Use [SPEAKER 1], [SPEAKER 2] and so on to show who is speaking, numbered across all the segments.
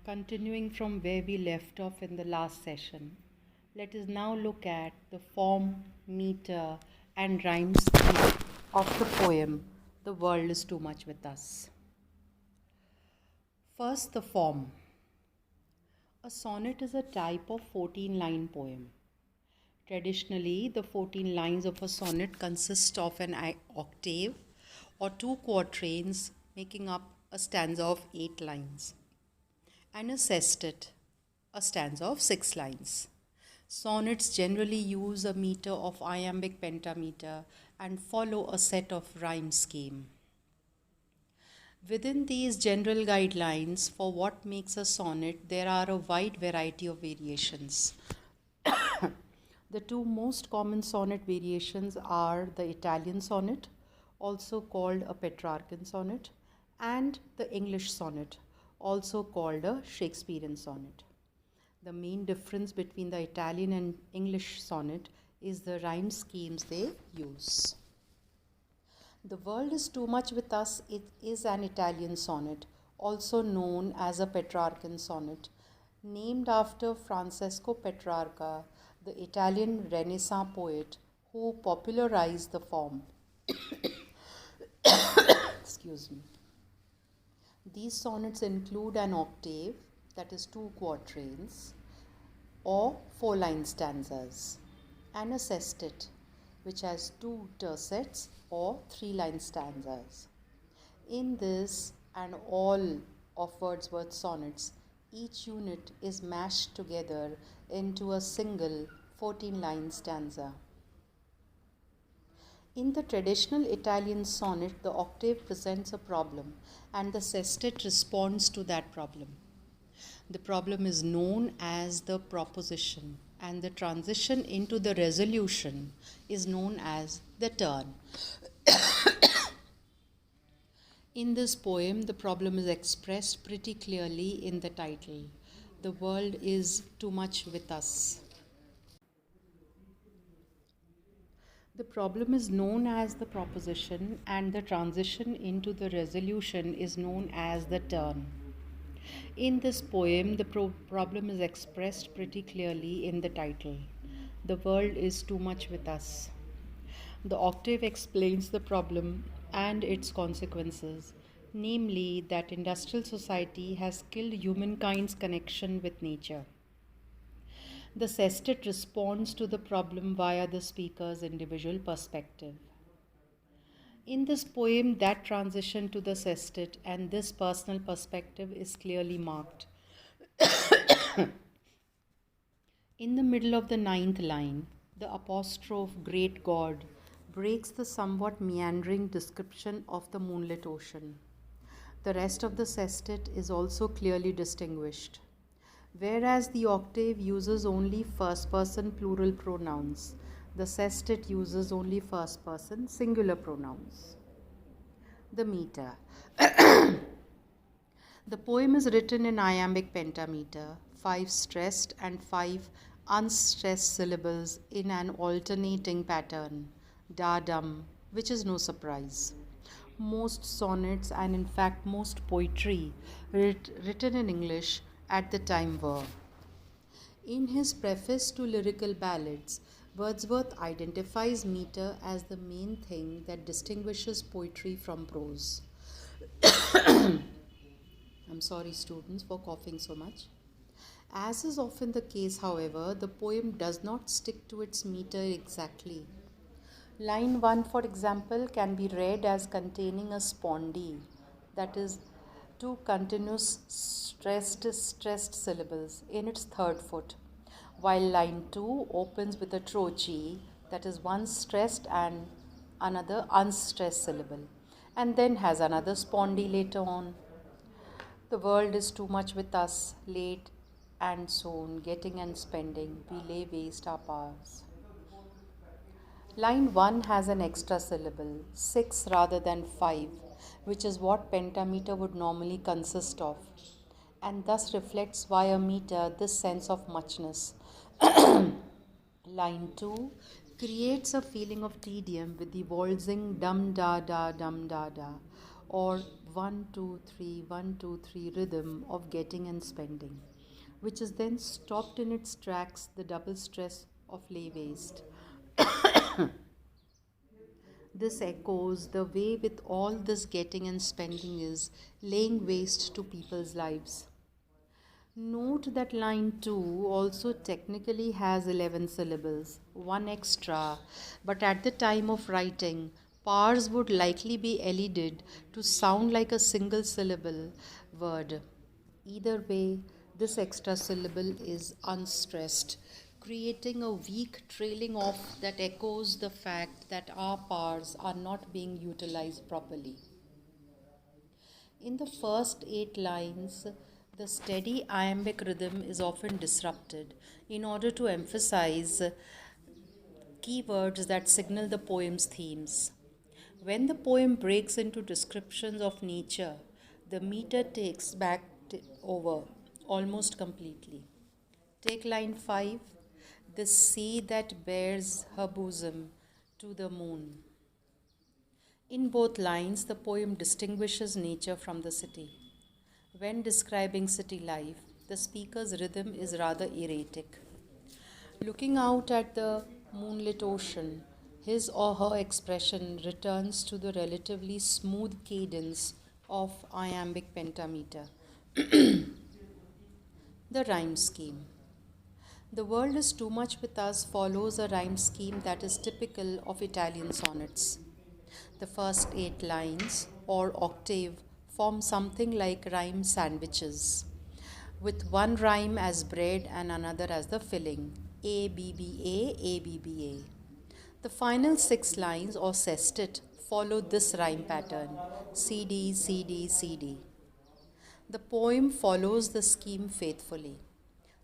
[SPEAKER 1] Continuing from where we left off in the last session, let us now look at the form, meter, and rhyme scheme of the poem The World is Too Much with Us. First, the form. A sonnet is a type of 14-line poem. Traditionally, the 14 lines of a sonnet consist of an octave or two quatrains making up a stanza of 8 lines, and a sestet, a stanza of 6 lines. Sonnets generally use a meter of iambic pentameter and follow a set of rhyme scheme. Within these general guidelines for what makes a sonnet, there are a wide variety of variations. The two most common sonnet variations are the Italian sonnet, also called a Petrarchan sonnet, and the English sonnet, also called a Shakespearean sonnet. The main difference between the Italian and English sonnet is the rhyme schemes they use. The World is Too Much with Us it is an Italian sonnet, also known as a Petrarchan sonnet, named after Francesco Petrarca, the Italian Renaissance poet who popularized the form. Excuse me. These sonnets include an octave, that is 2 quatrains, or 4-line stanzas, and a sestet, which has 2 tercets or 3-line stanzas. In this and all of Wordsworth's sonnets, each unit is mashed together into a single 14-line stanza. In the traditional Italian sonnet, the octave presents a problem and the sestet responds to that problem. The problem is known as the proposition, and the transition into the resolution is known as the turn. In this poem, the problem is expressed pretty clearly in the title. The world is too much with us. The problem is known as the proposition, and the transition into the resolution is known as the turn. In this poem, the problem is expressed pretty clearly in the title. The world is too much with us. The octave explains the problem and its consequences, namely that industrial society has killed humankind's connection with nature. The sestet responds to the problem via the speaker's individual perspective. In this poem, that transition to the sestet and this personal perspective is clearly marked. In the middle of the 9th line, the apostrophe "Great God" breaks the somewhat meandering description of the moonlit ocean. The rest of the sestet is also clearly distinguished. Whereas the octave uses only first-person plural pronouns, the sestet uses only first-person singular pronouns. The meter. The poem is written in iambic pentameter, 5 stressed and 5 unstressed syllables in an alternating pattern, da-dum, which is no surprise. Most sonnets and in fact most poetry written in English at the time were. In his preface to Lyrical Ballads, Wordsworth identifies meter as the main thing that distinguishes poetry from prose. I'm sorry, students, for coughing so much. As is often the case, however, the poem does not stick to its meter exactly. Line 1, for example, can be read as containing a spondee, that is, 2 continuous stressed syllables in its third foot, while line 2 opens with a trochee, that is, 1 stressed and another unstressed syllable, and then has another spondee later on. The world is too much with us, late and soon, getting and spending, we lay waste our powers. Line 1 has an extra syllable, 6 rather than 5, which is what pentameter would normally consist of, and thus reflects via meter this sense of muchness. Line 2 creates a feeling of tedium with the waltzing dum da da, or 1 2 3 1 2 3 rhythm of getting and spending, which is then stopped in its tracks, the double stress of lay waste. This echoes the way with all this getting and spending is laying waste to people's lives. Note that line 2 also technically has 11 syllables, one extra, but at the time of writing, pars would likely be elided to sound like a single syllable word. Either way, this extra syllable is unstressed, creating a weak trailing off that echoes the fact that our pars are not being utilized properly. In the first 8 lines, the steady iambic rhythm is often disrupted in order to emphasize keywords that signal the poem's themes. When the poem breaks into descriptions of nature, the meter takes back over almost completely. Take line 5, the sea that bears her bosom to the moon. In both lines, the poem distinguishes nature from the city. When describing city life, the speaker's rhythm is rather erratic. Looking out at the moonlit ocean, his or her expression returns to the relatively smooth cadence of iambic pentameter. The rhyme scheme. The World is Too Much With Us follows a rhyme scheme that is typical of Italian sonnets. The first 8 lines, or octave, form something like rhyme sandwiches, with one rhyme as bread and another as the filling. A, B, B, A, A, B, B, A. The final 6 lines, or sestet, follow this rhyme pattern: C, D, C, D, C, D. The poem follows the scheme faithfully.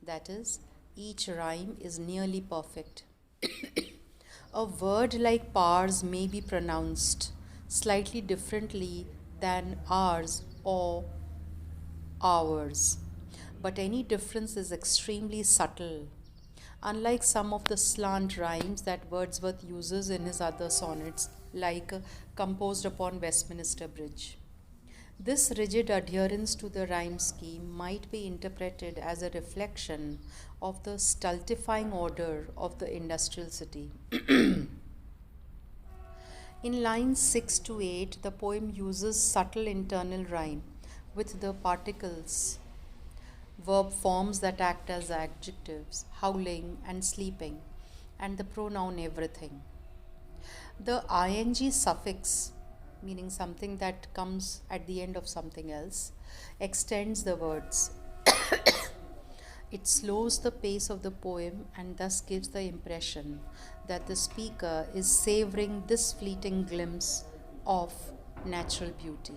[SPEAKER 1] That is, each rhyme is nearly perfect. A word like pars may be pronounced slightly differently than ours or ours, but any difference is extremely subtle. Unlike some of the slant rhymes that Wordsworth uses in his other sonnets, like Composed Upon Westminster Bridge. This rigid adherence to the rhyme scheme might be interpreted as a reflection of the stultifying order of the industrial city. In lines 6 to 8, the poem uses subtle internal rhyme with the particles, verb forms that act as adjectives, howling and sleeping, and the pronoun everything. The ing suffix, meaning something that comes at the end of something else, extends the words. It slows the pace of the poem and thus gives the impression that the speaker is savoring this fleeting glimpse of natural beauty.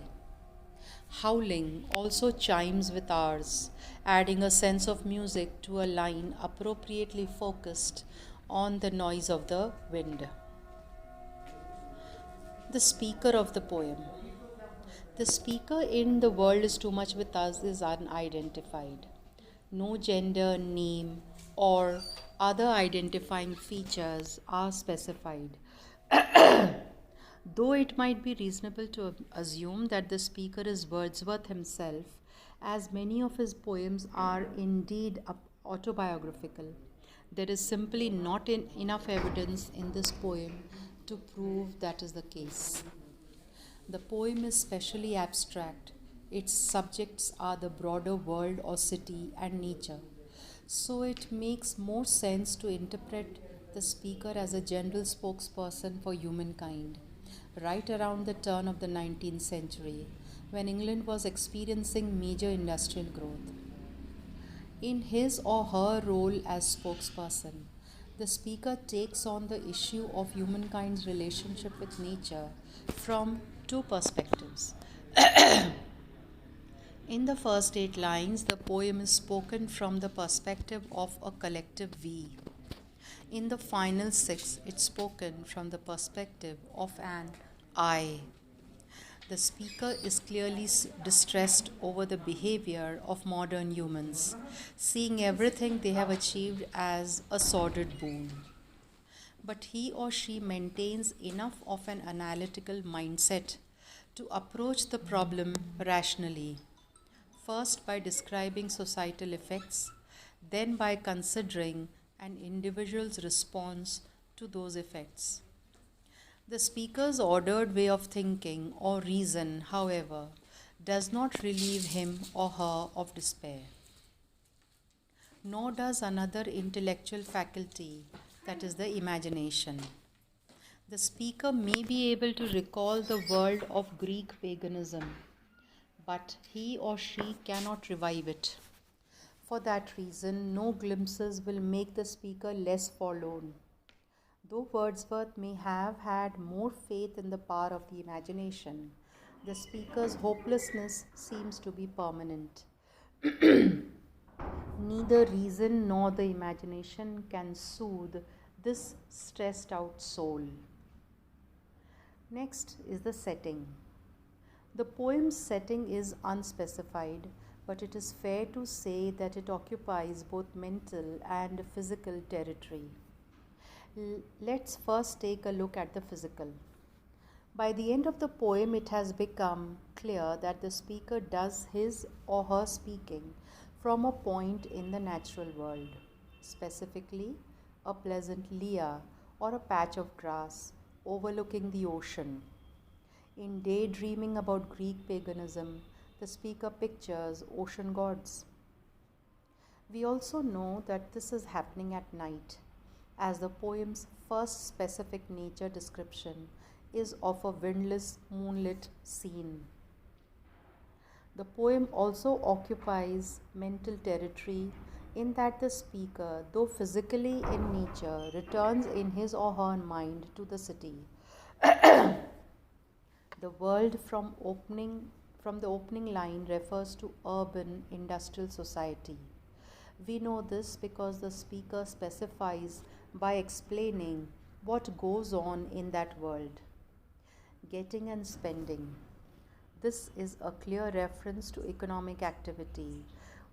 [SPEAKER 1] Howling also chimes with ours, adding a sense of music to a line appropriately focused on the noise of the wind. The speaker of the poem. The speaker in The World is Too Much With Us is unidentified. No gender, name, or other identifying features are specified. Though it might be reasonable to assume that the speaker is Wordsworth himself, as many of his poems are indeed autobiographical, there is simply not enough evidence in this poem to prove that is the case. The poem is specially abstract. Its subjects are the broader world or city and nature. So it makes more sense to interpret the speaker as a general spokesperson for humankind, right around the turn of the 19th century, when England was experiencing major industrial growth. In his or her role as spokesperson, the speaker takes on the issue of humankind's relationship with nature from two perspectives. In the first 8 lines, the poem is spoken from the perspective of a collective we. In the final 6, it's spoken from the perspective of an I. The speaker is clearly distressed over the behavior of modern humans, seeing everything they have achieved as a sordid boon. But he or she maintains enough of an analytical mindset to approach the problem rationally, first by describing societal effects, then by considering an individual's response to those effects. The speaker's ordered way of thinking or reason, however, does not relieve him or her of despair. Nor does another intellectual faculty, that is the imagination. The speaker may be able to recall the world of Greek paganism, but he or she cannot revive it. For that reason, no glimpses will make the speaker less forlorn. Though Wordsworth may have had more faith in the power of the imagination, the speaker's hopelessness seems to be permanent. Neither reason nor the imagination can soothe this stressed out soul. Next is the setting. The poem's setting is unspecified, but it is fair to say that it occupies both mental and physical territory. Let's first take a look at the physical. By the end of the poem, it has become clear that the speaker does his or her speaking from a point in the natural world, specifically a pleasant lea or a patch of grass overlooking the ocean. In daydreaming about Greek paganism, the speaker pictures ocean gods. We also know that this is happening at night, as the poem's first specific nature description is of a windless moonlit scene. The poem also occupies mental territory in that the speaker, though physically in nature, returns in his or her mind to the city. The world from the opening line refers to urban industrial society. We know this because the speaker specifies by explaining what goes on in that world. Getting and spending. This is a clear reference to economic activity,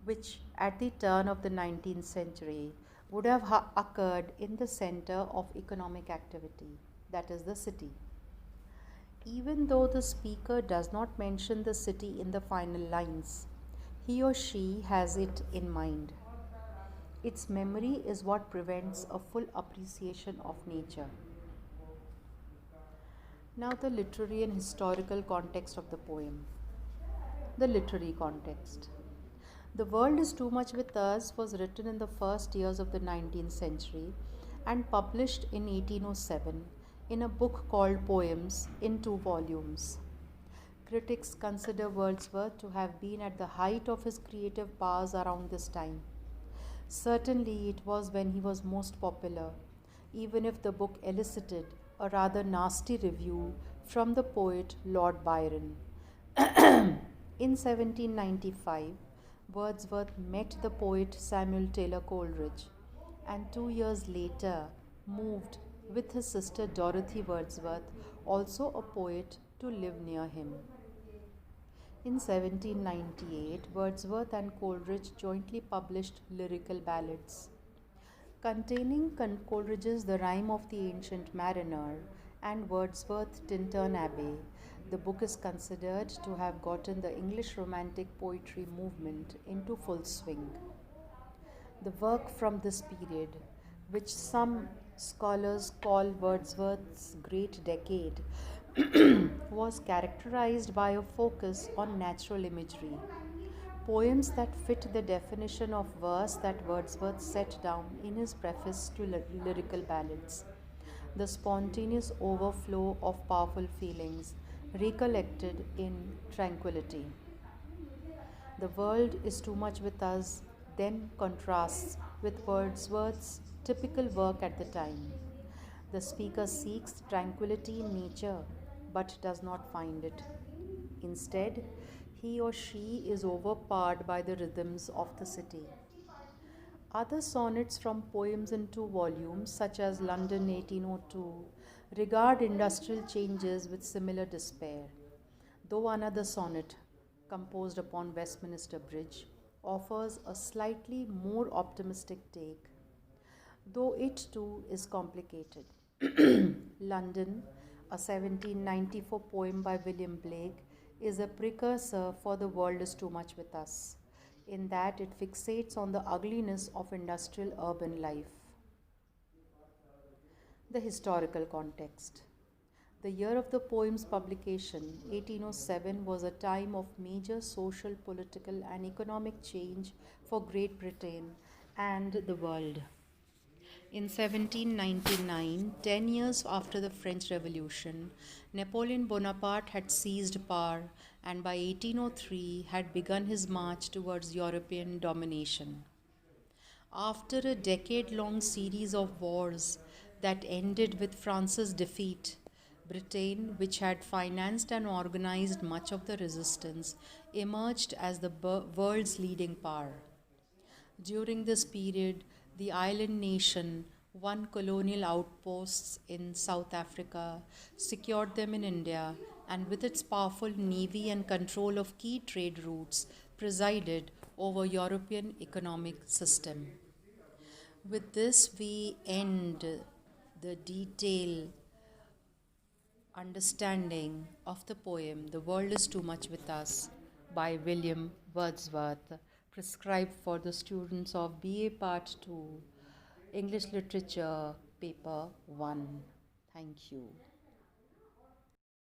[SPEAKER 1] which at the turn of the 19th century would have occurred in the center of economic activity, that is the city. Even though the speaker does not mention the city in the final lines, he or she has it in mind. Its memory is what prevents a full appreciation of nature. Now, the literary and historical context of the poem. The literary context. The World is Too Much With Us was written in the first years of the 19th century and published in 1807 in a book called Poems in 2 volumes. Critics consider Wordsworth to have been at the height of his creative powers around this time. Certainly, it was when he was most popular, even if the book elicited a rather nasty review from the poet Lord Byron. In 1795, Wordsworth met the poet Samuel Taylor Coleridge, and 2 years later moved with his sister Dorothy Wordsworth, also a poet, to live near him. In 1798, Wordsworth and Coleridge jointly published lyrical ballads. Containing Coleridge's The Rime of the Ancient Mariner and Wordsworth's Tintern Abbey, the book is considered to have gotten the English Romantic poetry movement into full swing. The work from this period, which some scholars call Wordsworth's Great Decade, was characterized by a focus on natural imagery. Poems that fit the definition of verse that Wordsworth set down in his preface to lyrical ballads. The spontaneous overflow of powerful feelings recollected in tranquility. The World is Too Much With Us then contrasts with Wordsworth's typical work at the time. The speaker seeks tranquility in nature but does not find it. Instead, he or she is overpowered by the rhythms of the city. Other sonnets from Poems in 2 volumes, such as London 1802, regard industrial changes with similar despair, though another sonnet, composed upon Westminster Bridge, offers a slightly more optimistic take, though it too is complicated. London, a 1794 poem by William Blake, is a precursor for The World is Too Much with Us, in that it fixates on the ugliness of industrial urban life. The historical context. The year of the poem's publication, 1807, was a time of major social, political, and economic change for Great Britain and the world. In 1799, 10 years after the French Revolution, Napoleon Bonaparte had seized power and by 1803 had begun his march towards European domination. After a decade long series of wars that ended with France's defeat, Britain, which had financed and organized much of the resistance, emerged as the world's leading power. During this period, the island nation won colonial outposts in South Africa, secured them in India, and with its powerful navy and control of key trade routes, presided over European economic system. With this, we end the detailed understanding of the poem The World is Too Much with Us by William Wordsworth, prescribed for the students of BA Part 2, English Literature, Paper 1. Thank you.